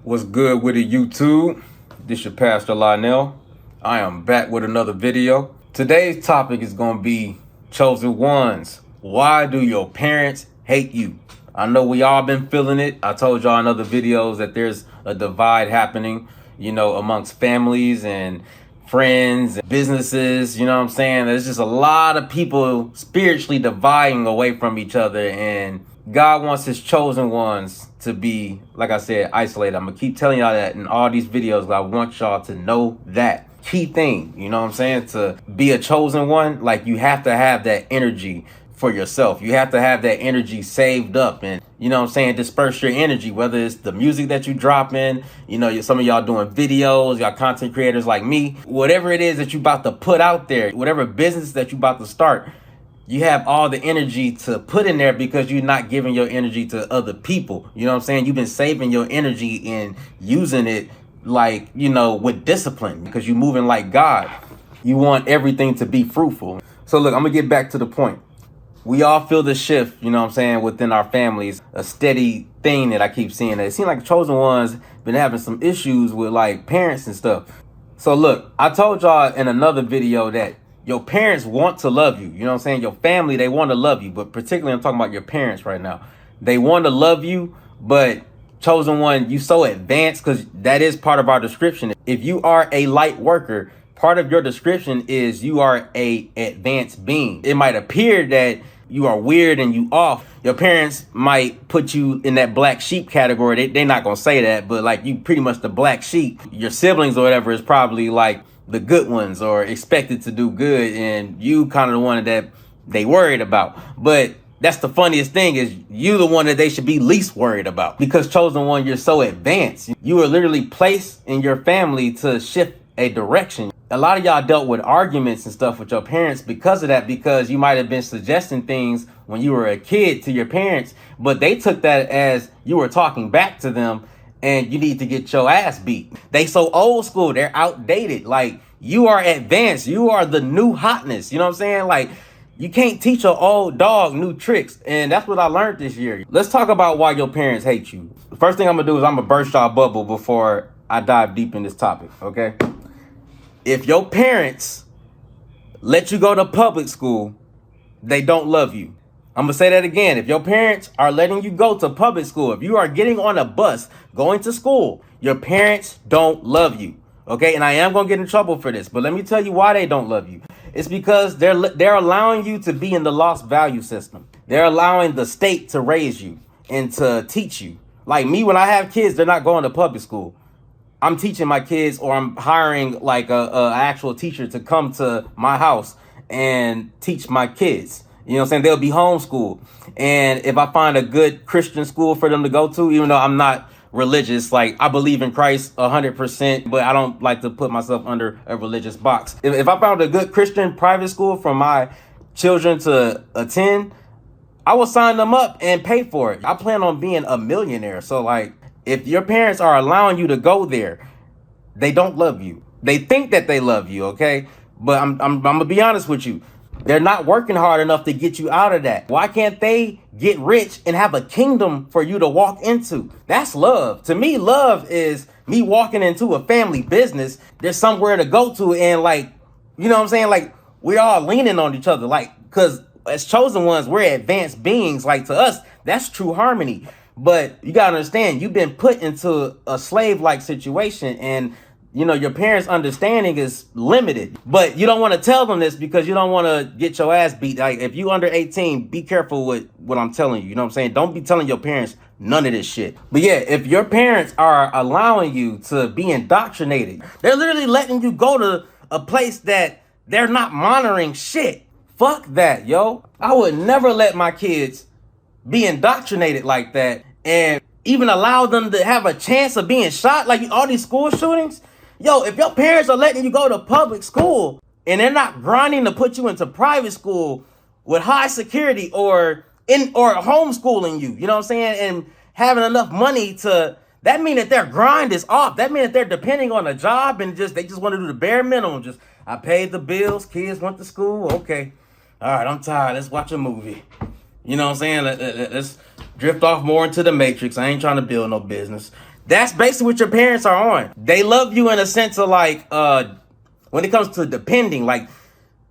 What's good with it, YouTube? This your Pastor Lionel. I am back with another video. Today's topic is going to be chosen ones. Why do your parents hate you? I know we all been feeling it. I told y'all in other videos that there's a divide happening, amongst families and friends and businesses. You know what I'm saying? There's just a lot of people spiritually dividing away from each other, and God wants his chosen ones to be, like I said, isolated. I'm gonna keep telling y'all that in all these videos. I want y'all to know that key thing. You know what I'm saying? To be a chosen one, like, you have to have that energy for yourself. You have to have that energy saved up, and disperse your energy, whether it's the music that you drop in, some of y'all doing videos, y'all content creators like me, whatever it is that you about to put out there, whatever business that you about to start, you have all the energy to put in there because you're not giving your energy to other people. You know what I'm saying? You've been saving your energy and using it with discipline, because you're moving like God. You want everything to be fruitful. So look, I'm gonna get back to the point. We all feel the shift, within our families, a steady thing that I keep seeing. It seems like chosen ones been having some issues with like parents and stuff. So look, I told y'all in another video that your parents want to love you. You know what I'm saying? Your family, they want to love you. But particularly, I'm talking about your parents right now. They want to love you, but chosen one, you so advanced, because that is part of our description. If you are a light worker, part of your description is you are a advanced being. It might appear that you are weird and you off. Your parents might put you in that black sheep category. They're not going to say that, but like, you pretty much the black sheep. Your siblings or whatever is probably like the good ones or expected to do good, and you kind of the one that they worried about. But that's the funniest thing, is you the one that they should be least worried about, because chosen one, you're so advanced. You are literally placed in your family to shift a direction. A lot of y'all dealt with arguments and stuff with your parents because of that, because you might have been suggesting things when you were a kid to your parents, but they took that as you were talking back to them, and you need to get your ass beat. They so old school, they're outdated. Like, you are advanced. You are the new hotness. You know what I'm saying? Like, you can't teach an old dog new tricks. And that's what I learned this year. Let's talk about why your parents hate you. The first thing I'm gonna do is I'm gonna burst y'all bubble before I dive deep in this topic, okay? If your parents let you go to public school, they don't love you. I'm gonna say that again. If your parents are letting you go to public school, if you are getting on a bus going to school, your parents don't love you. Okay, and I am gonna get in trouble for this, but let me tell you why they don't love you. It's because they're allowing you to be in the lost value system. They're allowing the state to raise you and to teach you. Like me, when I have kids, they're not going to public school. I'm teaching my kids, or I'm hiring like a actual teacher to come to my house and teach my kids. You know what I'm saying? They'll be homeschooled. And if I find a good Christian school for them to go to, even though I'm not religious, like, I believe in Christ 100%, but I don't like to put myself under a religious box. If I found a good Christian private school for my children to attend, I will sign them up and pay for it. I plan on being a millionaire. So like, if your parents are allowing you to go there, they don't love you. They think that they love you, okay? But I'm gonna be honest with you. They're not working hard enough to get you out of that. Why can't they get rich and have a kingdom for you to walk into? That's love. To me, love is me walking into a family business. There's somewhere to go to, and like, you know what I'm saying? Like, we're all leaning on each other. Like, because as chosen ones, we're advanced beings. Like, to us, that's true harmony. But you gotta understand, you've been put into a slave-like situation, and your parents' understanding is limited. But you don't want to tell them this because you don't want to get your ass beat. Like, if you under 18, be careful with what I'm telling you. You know what I'm saying? Don't be telling your parents none of this shit. But yeah, if your parents are allowing you to be indoctrinated, they're literally letting you go to a place that they're not monitoring shit. Fuck that, yo. I would never let my kids be indoctrinated like that, and even allow them to have a chance of being shot. Like, all these school shootings. Yo, if your parents are letting you go to public school and they're not grinding to put you into private school with high security, or homeschooling you, you know what I'm saying, and having enough money to, that mean that their grind is off. That mean that they're depending on a job, and they just want to do the bare minimum. Just, I paid the bills, kids went to school, okay. All right, I'm tired, let's watch a movie. You know what I'm saying? Let's drift off more into the Matrix. I ain't trying to build no business. That's basically what your parents are on. They love you in a sense of like, when it comes to depending, like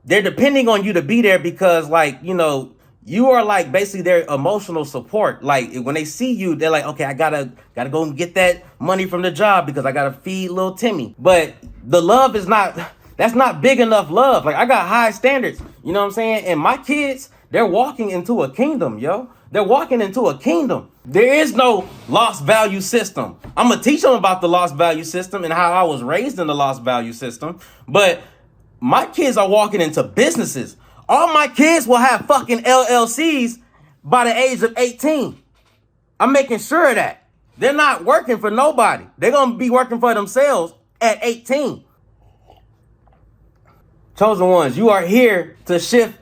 they're depending on you to be there because like, you know, you are like basically their emotional support. Like when they see you, they're like, okay, I gotta go and get that money from the job because I gotta feed little Timmy. But the love is not, that's not big enough love. Like I got high standards, you know what I'm saying? And my kids, they're walking into a kingdom, yo. They're walking into a kingdom. There is no lost value system. I'm gonna teach them about the lost value system and how I was raised in the lost value system. But my kids are walking into businesses. All my kids will have fucking LLCs by the age of 18. I'm making sure of that. They're not working for nobody. They're gonna be working for themselves at 18. Chosen ones, you are here to shift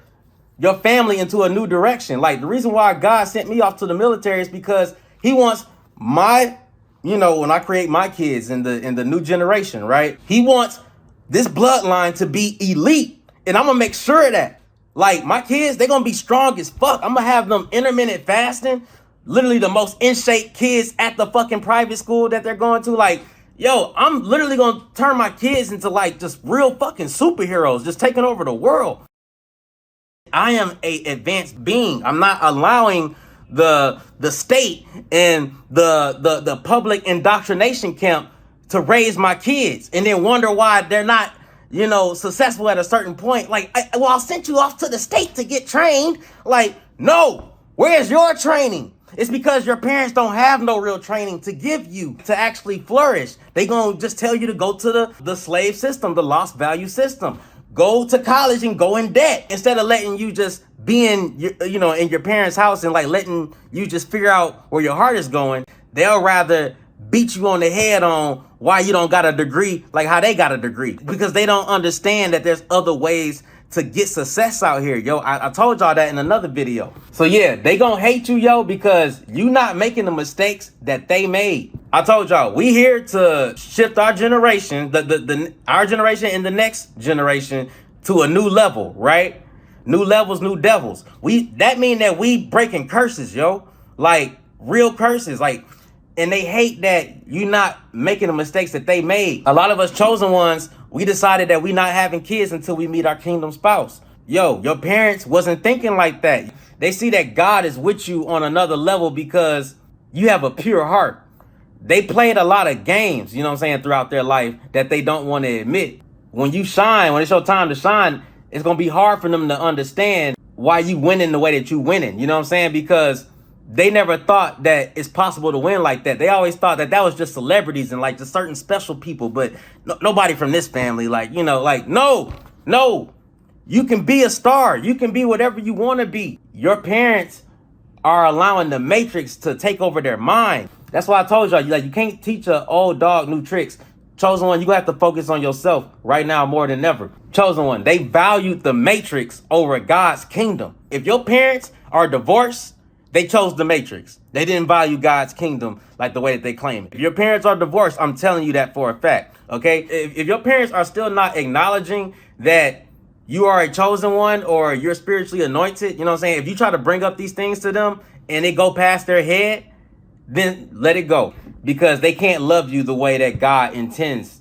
your family into a new direction. Like the reason why God sent me off to the military is because he wants my, you know, when I create my kids in the new generation, right? He wants this bloodline to be elite. And I'm gonna make sure of that. Like my kids, they're gonna be strong as fuck. I'm gonna have them intermittent fasting, literally the most in shape kids at the fucking private school that they're going to. Like, yo, I'm literally gonna turn my kids into like just real fucking superheroes, just taking over the world. I am a advanced being. I'm not allowing the state and the public indoctrination camp to raise my kids and then wonder why they're not, you know, successful at a certain point. Like, I sent you off to the state to get trained. Like, no, where's your training? It's because your parents don't have no real training to give you to actually flourish. They gonna just tell you to go to the slave system, the lost value system. Go to college and go in debt instead of letting you just be in your parents' house and like letting you just figure out where your heart is going. They'll rather beat you on the head on why you don't got a degree like how they got a degree, because they don't understand that there's other ways to get success out here, yo. I told y'all that in another video. So yeah, they gonna hate you, yo, because you not making the mistakes that they made. I told y'all, we here to shift our generation, our generation and the next generation to a new level, right? New levels, new devils. That mean that we breaking curses, yo. Like real curses, like, and they hate that you not making the mistakes that they made. A lot of us chosen ones, we decided that we not having kids until we meet our kingdom spouse. Yo, your parents wasn't thinking like that. They see that God is with you on another level because you have a pure heart. They played a lot of games, you know what I'm saying, throughout their life that they don't want to admit. When you shine, when it's your time to shine, it's going to be hard for them to understand why you winning the way that you winning. You know what I'm saying? Because they never thought that it's possible to win like that. They always thought that was just celebrities and like just certain special people, but nobody from this family, like, you know, like, no, you can be a star. You can be whatever you want to be. Your parents are allowing the matrix to take over their mind. That's why I told y'all, you can't teach an old dog new tricks. Chosen one, you have to focus on yourself right now more than ever. Chosen one, they valued the matrix over God's kingdom. If your parents are divorced, they chose the matrix. They didn't value God's kingdom like the way that they claim it. If your parents are divorced, I'm telling you that for a fact, okay? If your parents are still not acknowledging that you are a chosen one or you're spiritually anointed, you know what I'm saying? If you try to bring up these things to them and they go past their head, then let it go, because they can't love you the way that God intends,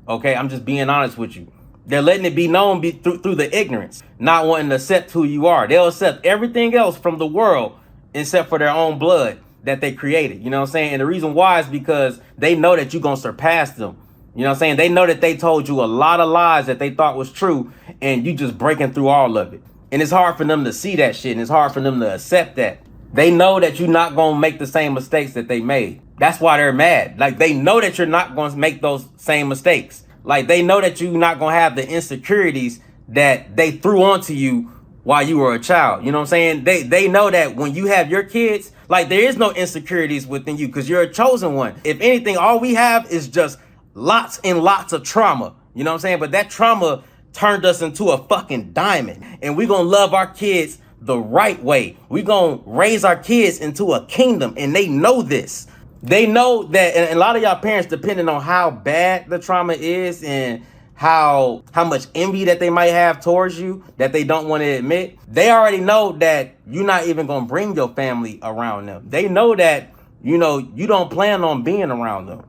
okay? I'm just being honest with you. They're letting it be known through the ignorance, not wanting to accept who you are. They'll accept everything else from the world except for their own blood that they created. You know what I'm saying? And the reason why is because they know that you're going to surpass them. You know what I'm saying? They know that they told you a lot of lies that they thought was true, and you just breaking through all of it. And it's hard for them to see that shit, and it's hard for them to accept that. They know that you're not going to make the same mistakes that they made. That's why they're mad. Like, they know that you're not going to make those same mistakes. Like, they know that you're not going to have the insecurities that they threw onto you while you were a child. You know what I'm saying? They know that when you have your kids, like, there is no insecurities within you because you're a chosen one. If anything, all we have is just lots and lots of trauma. You know what I'm saying? But that trauma turned us into a fucking diamond. And we're going to love our kids the right way. We're going to raise our kids into a kingdom. And they know this. They know that, and a lot of y'all parents, depending on how bad the trauma is and how much envy that they might have towards you that they don't want to admit, they already know that you're not even going to bring your family around them. They know that you know, you don't plan on being around them.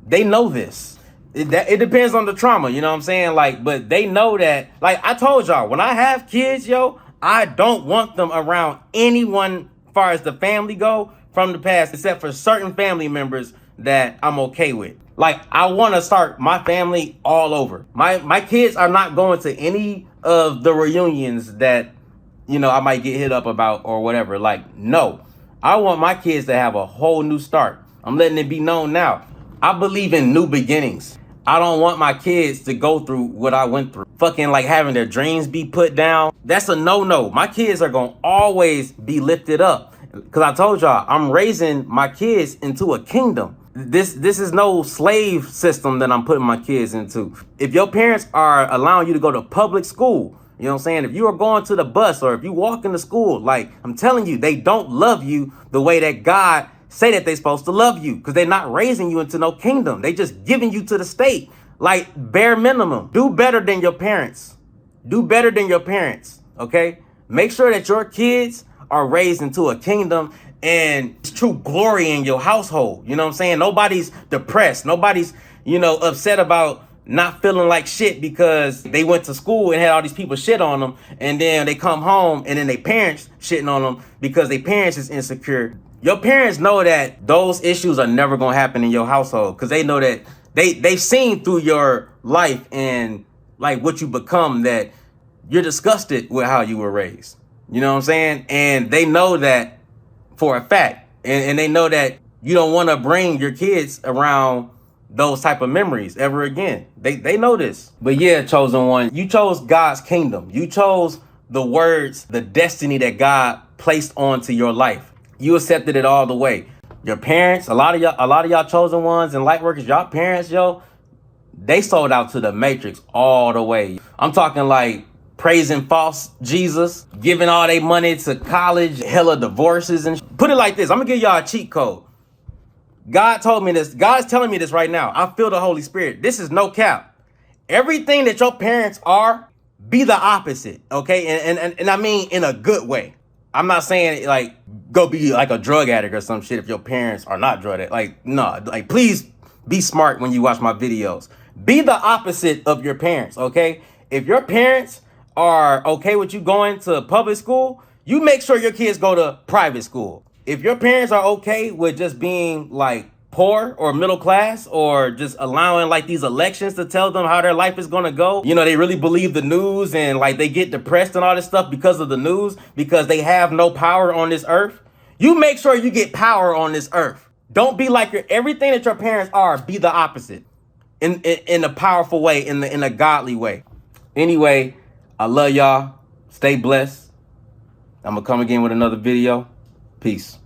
They know this. It depends on the trauma, you know what I'm saying? Like, but they know that, like I told y'all, when I have kids, yo, I don't want them around anyone as far as the family go from the past, except for certain family members that I'm okay with. Like, I want to start my family all over. My kids are not going to any of the reunions that, you know, I might get hit up about or whatever. Like, no, I want my kids to have a whole new start. I'm letting it be known now. I believe in new beginnings. I don't want my kids to go through what I went through. Fucking like having their dreams be put down. That's a no-no. My kids are going to always be lifted up. Because I told y'all, I'm raising my kids into a kingdom. This is no slave system that I'm putting my kids into. If your parents are allowing you to go to public school, you know what I'm saying? If you are going to the bus or if you walk into school, like, I'm telling you, they don't love you the way that God say that they're supposed to love you, because they're not raising you into no kingdom. They just giving you to the state, like bare minimum. Do better than your parents. Do better than your parents, okay? Make sure that your kids are raised into a kingdom and it's true glory in your household. You know what I'm saying? Nobody's depressed. Nobody's, you know, upset about not feeling like shit because they went to school and had all these people shit on them, and then they come home and then their parents shitting on them because their parents is insecure. Your parents know that those issues are never going to happen in your household, because they know that they've seen through your life and like what you become, that you're disgusted with how you were raised. You know what I'm saying? And they know that for a fact. And they know that you don't want to bring your kids around those type of memories ever again. They know this. But yeah, chosen one, you chose God's kingdom. You chose the words, the destiny that God placed onto your life. You accepted it all the way. Your parents, a lot of y'all chosen ones and light workers, y'all parents, yo, they sold out to the matrix all the way. I'm talking like praising false Jesus, giving all their money to college, hella divorces and put it like this. I'm gonna give y'all a cheat code. God told me this. God's telling me this right now. I feel the Holy Spirit. This is no cap. Everything that your parents are, be the opposite, okay? And I mean in a good way. I'm not saying like go be like a drug addict or some shit if your parents are not drug addicts. Like, no, like please be smart when you watch my videos. Be the opposite of your parents, okay? If your parents are okay with you going to public school, you make sure your kids go to private school. If your parents are okay with just being like poor or middle class, or just allowing like these elections to tell them how their life is going to go, you know, they really believe the news and like they get depressed and all this stuff because of the news, because they have no power on this earth. You make sure you get power on this earth. Don't be like everything that your parents are, be the opposite in a powerful way, in a godly way. Anyway, I love y'all. Stay blessed. I'm gonna come again with another video. Peace.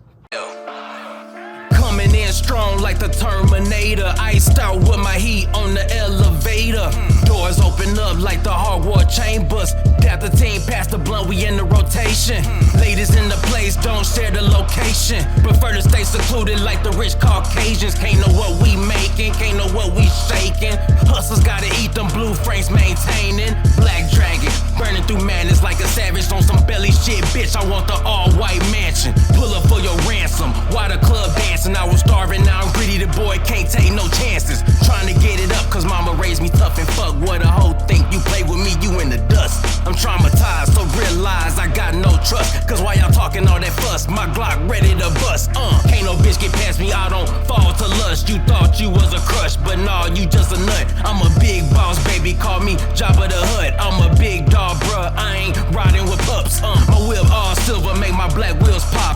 Coming in strong like the Terminator. Iced out with my heat on the elevator. Doors open up like the Hogwarts chambers. Dap the team past the blunt, we in the rotation. Ladies in the place, don't share the location. Prefer to stay secluded like the rich Caucasians. Can't know what we making, can't know what we shaking. Hustlers gotta eat them blue frames maintaining. Black dragon, burning through madness like a savage on some belly shit. Bitch, I want the all-white mansion. Pull up for your ransom. Why the club dancing? I was starving, now I'm greedy. The boy can't take no chances. Trying to get it up, cause mama raised me tough and fuck what a hoe think. You play with me, you in the dust. I'm traumatized, so realize I got no trust. Cause why y'all talking all that fuss? My Glock ready to bust. Can't no bitch get past me, I don't fall to lust. You thought you was a crush, but nah, you just a nut. I'm a big boss, baby, call me Jabba the Hutt. I'm a big dog, bruh, I ain't riding with pups. My whip all silver, make my black wheels pop.